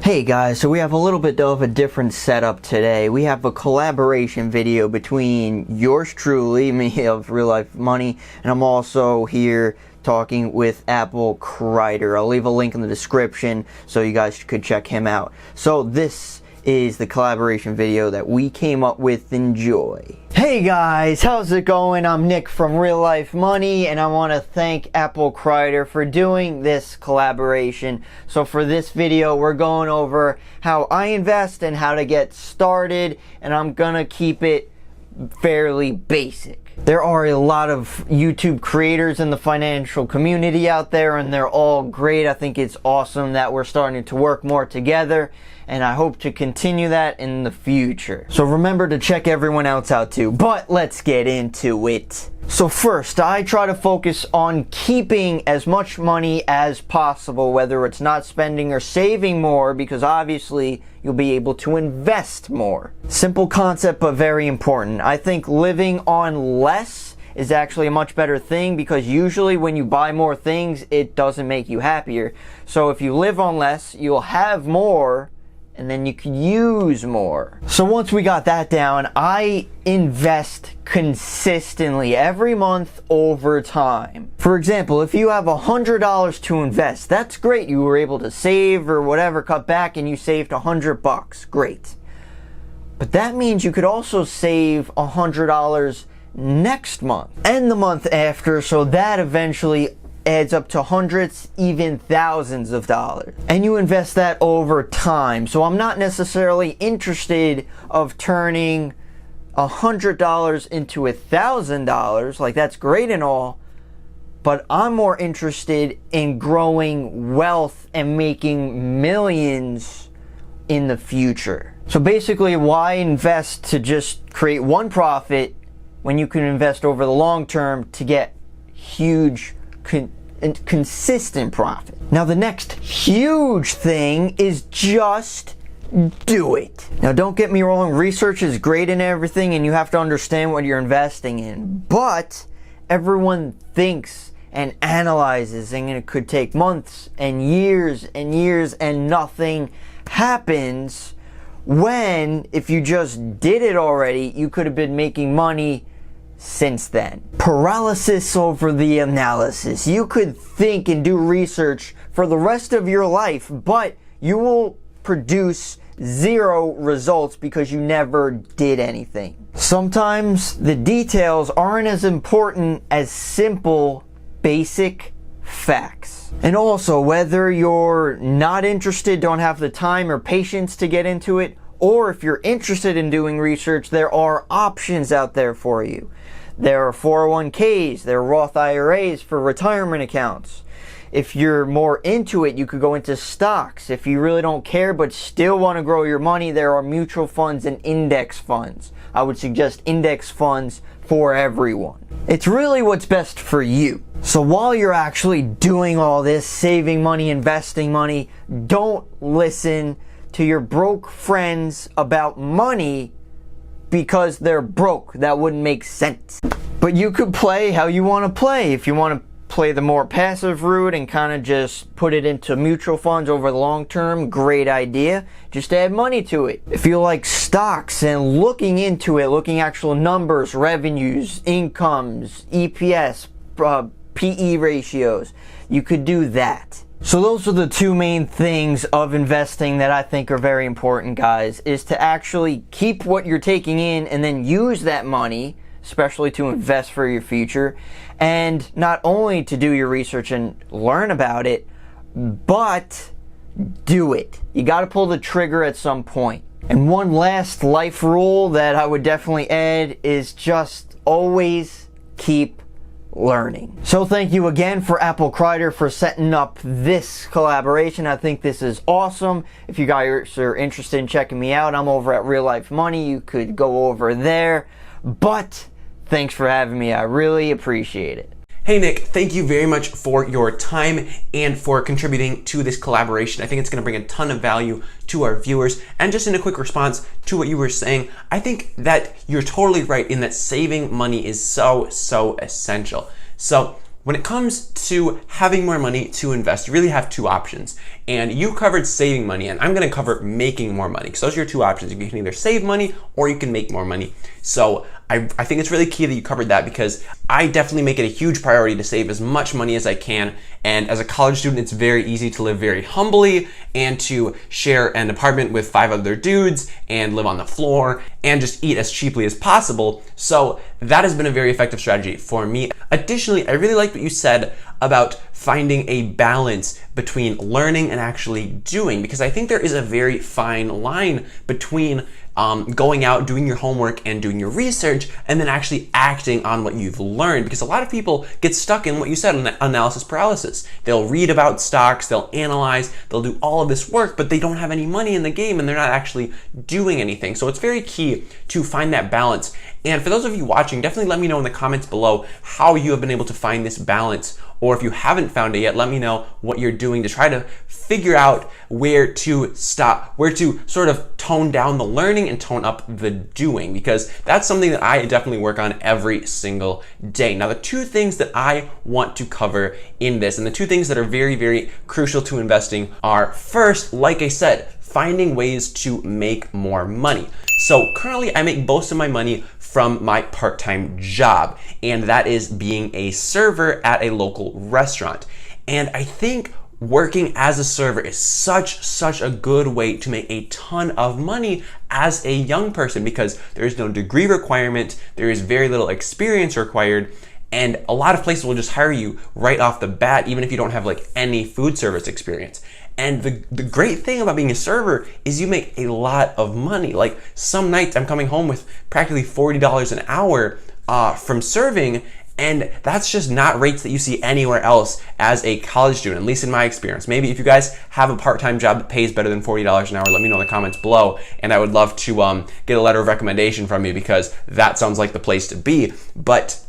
Hey guys, so we have a little bit of a different setup today. We have a collaboration video between yours truly, me of Real Life Money, and I'm also here talking with Crider. I'll leave a link in the description so you guys could check him out. So this is the collaboration video that we came up with. Enjoy. Hey guys, how's it going? I'm Nick from Real Life Money, and I want to thank Crider for doing this collaboration. So for this video, we're going over how I invest and how to get started, and I'm gonna keep it fairly basic. There are a lot of YouTube creators in the financial community out there, and they're all great. I think it's awesome that we're starting to work more together, and I hope to continue that in the future. So remember to check everyone else out too. But let's get into it. So first, I try to focus on keeping as much money as possible, whether it's not spending or saving more, because obviously you'll be able to invest more. Simple concept, but very important. I think living on less is actually a much better thing, because usually when you buy more things, it doesn't make you happier. So if you live on less, you'll have more, and then you can use more. So once we got that down, I invest consistently every month over time. For example, if you have $100 to invest, that's great. You were able to save or whatever, cut back, and you saved $100. Great. But that means you could also save $100 next month and the month after, so that eventually adds up to hundreds, even thousands of dollars. And you invest that over time. So I'm not necessarily interested of turning $100 into $1,000. Like, that's great and all, but I'm more interested in growing wealth and making millions in the future. So basically, why invest to just create one profit when you can invest over the long term to get huge and consistent profit? Now the next huge thing is just do it. Now don't get me wrong, research is great and everything, and you have to understand what you're investing in, but everyone thinks and analyzes, and it could take months and years and nothing happens, when if you just did it already, you could have been making money since then. Paralysis over the analysis. You could think and do research for the rest of your life, but you will produce zero results because you never did anything. Sometimes the details aren't as important as simple, basic facts. And also, whether you're not interested, don't have the time or patience to get into it, or if you're interested in doing research, there are options out there for you. There are 401ks, there are Roth IRAs for retirement accounts. If you're more into it, you could go into stocks. If you really don't care but still want to grow your money, there are mutual funds and index funds. I would suggest index funds for everyone. It's really what's best for you. So while you're actually doing all this, saving money, investing money, don't listen to your broke friends about money because they're broke. That wouldn't make sense. But you could play how you want to play. If you want to play the more passive route and kind of just put it into mutual funds over the long term, great idea. Just add money to it. If you like stocks and looking into it, looking actual numbers, revenues, incomes, EPS, PE ratios, you could do that. So those are the two main things of investing that I think are very important, guys, is to actually keep what you're taking in and then use that money, especially to invest for your future, and not only to do your research and learn about it, but do it. You got to pull the trigger at some point. And one last life rule that I would definitely add is just always keep learning. So thank you again for Crider for setting up this collaboration. I think this is awesome. If you guys are interested in checking me out, I'm over at Real Life Money. You could go over there. But thanks for having me. I really appreciate it. Hey Nick, thank you very much for your time and for contributing to this collaboration. I think it's going to bring a ton of value to our viewers. And just in a quick response to what you were saying, I think that you're totally right in that saving money is so essential. So When it comes to having more money to invest, you really have two options. And you covered saving money, and I'm gonna cover making more money, because those are your two options. You can either save money or you can make more money. So I think it's really key that you covered that, because I definitely make it a huge priority to save as much money as I can. And as a college student, it's very easy to live very humbly and to share an apartment with 5 other dudes and live on the floor and just eat as cheaply as possible. So that has been a very effective strategy for me. Additionally, I really like what you said about finding a balance between learning and actually doing, because I think there is a very fine line between going out, doing your homework and doing your research, and then actually acting on what you've learned. Because a lot of people get stuck in what you said, analysis paralysis. They'll read about stocks, they'll analyze, they'll do all of this work, but they don't have any money in the game and they're not actually doing anything. So it's very key to find that balance. And for those of you watching, definitely let me know in the comments below how you have been able to find this balance. Or if you haven't found it yet, let me know what you're doing to try to figure out where to stop, where to sort of tone down the learning and tone up the doing, because that's something that I definitely work on every single day. Now, the two things that I want to cover in this, and the two things that are very, very crucial to investing are, first, like I said, finding ways to make more money. So currently I make most of my money from my part-time job, and that is being a server at a local restaurant. And I think working as a server is such a good way to make a ton of money as a young person, because there is no degree requirement, there is very little experience required, and a lot of places will just hire you right off the bat, even if you don't have like any food service experience. And the great thing about being a server is you make a lot of money. Like some nights I'm coming home with practically $40 an hour from serving, and that's just not rates that you see anywhere else as a college student, at least in my experience. Maybe if you guys have a part-time job that pays better than $40 an hour, let me know in the comments below, and I would love to get a letter of recommendation from you, because that sounds like the place to be. But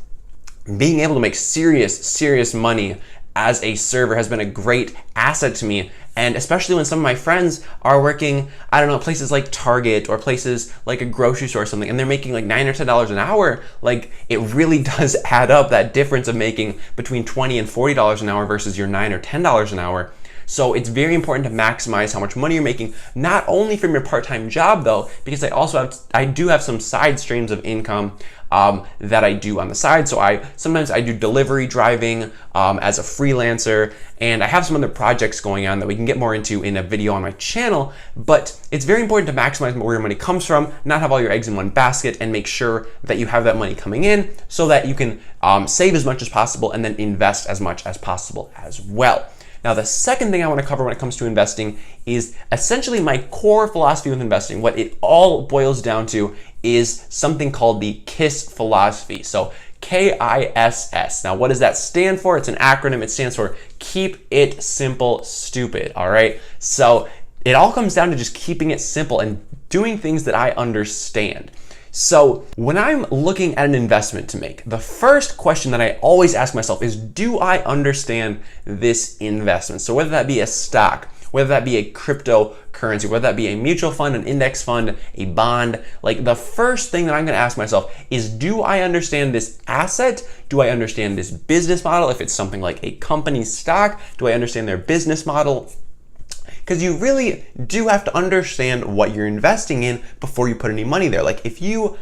being able to make serious money as a server has been a great asset to me. And especially when some of my friends are working, I don't know, places like Target or places like a grocery store or something, and they're making like $9 or $10 an hour, like it really does add up, that difference of making between $20 and $40 an hour versus your $9 or $10 an hour. So it's very important to maximize how much money you're making, not only from your part-time job though, because I do have some side streams of income that I do on the side. So sometimes I do delivery driving as a freelancer, and I have some other projects going on that we can get more into in a video on my channel. But it's very important to maximize where your money comes from, not have all your eggs in one basket, and make sure that you have that money coming in so that you can save as much as possible and then invest as much as possible as well. Now, the second thing I want to cover when it comes to investing is essentially my core philosophy with investing. What it all boils down to is something called the KISS philosophy. So KISS. Now, what does that stand for? It's an acronym. It stands for Keep It Simple, Stupid. All right. So it all comes down to just keeping it simple and doing things that I understand. So when I'm looking at an investment to make, the first question that I always ask myself is, do I understand this investment? So whether that be a stock, whether that be a cryptocurrency, whether that be a mutual fund, an index fund, a bond, like the first thing that I'm gonna ask myself is, do I understand this asset? Do I understand this business model? If it's something like a company's stock, do I understand their business model? Because you really do have to understand what you're investing in before you put any money there. Like if you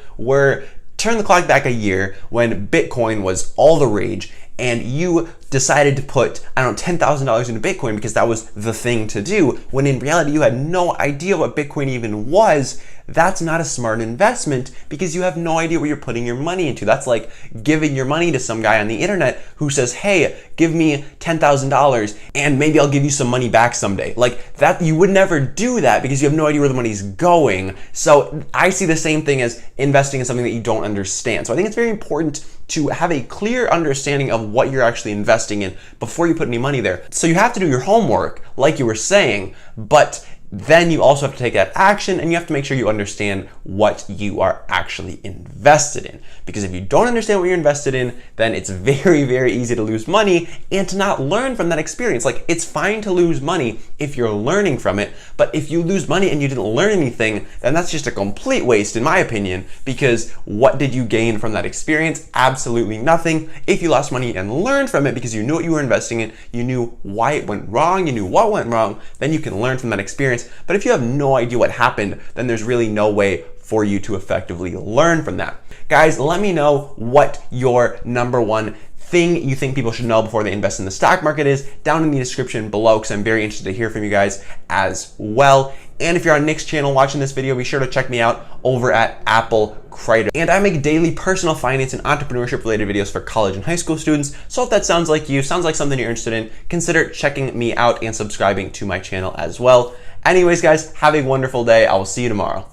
turn the clock back a year when Bitcoin was all the rage, and you decided to put, I don't know, $10,000 into Bitcoin because that was the thing to do, when in reality you had no idea what Bitcoin even was, that's not a smart investment because you have no idea what you're putting your money into. That's like giving your money to some guy on the internet who says, hey, give me $10,000 and maybe I'll give you some money back someday. Like that, you would never do that because you have no idea where the money's going. So I see the same thing as investing in something that you don't understand. So I think it's very important to have a clear understanding of what you're actually investing in before you put any money there. So you have to do your homework, like you were saying, but then you also have to take that action, and you have to make sure you understand what you are actually invested in. Because if you don't understand what you're invested in, then it's very, very easy to lose money and to not learn from that experience. Like, it's fine to lose money if you're learning from it, but if you lose money and you didn't learn anything, then that's just a complete waste, in my opinion, because what did you gain from that experience? Absolutely nothing. If you lost money and learned from it because you knew what you were investing in, you knew why it went wrong, you knew what went wrong, then you can learn from that experience. But if you have no idea what happened, then there's really no way for you to effectively learn from that. Guys, let me know what your number one thing you think people should know before they invest in the stock market is down in the description below, because I'm very interested to hear from you guys as well. And if you're on Nick's channel watching this video, be sure to check me out over at Apple Crider. And I make daily personal finance and entrepreneurship related videos for college and high school students. So if that sounds like you, sounds like something you're interested in, consider checking me out and subscribing to my channel as well. Anyways, guys, have a wonderful day. I will see you tomorrow.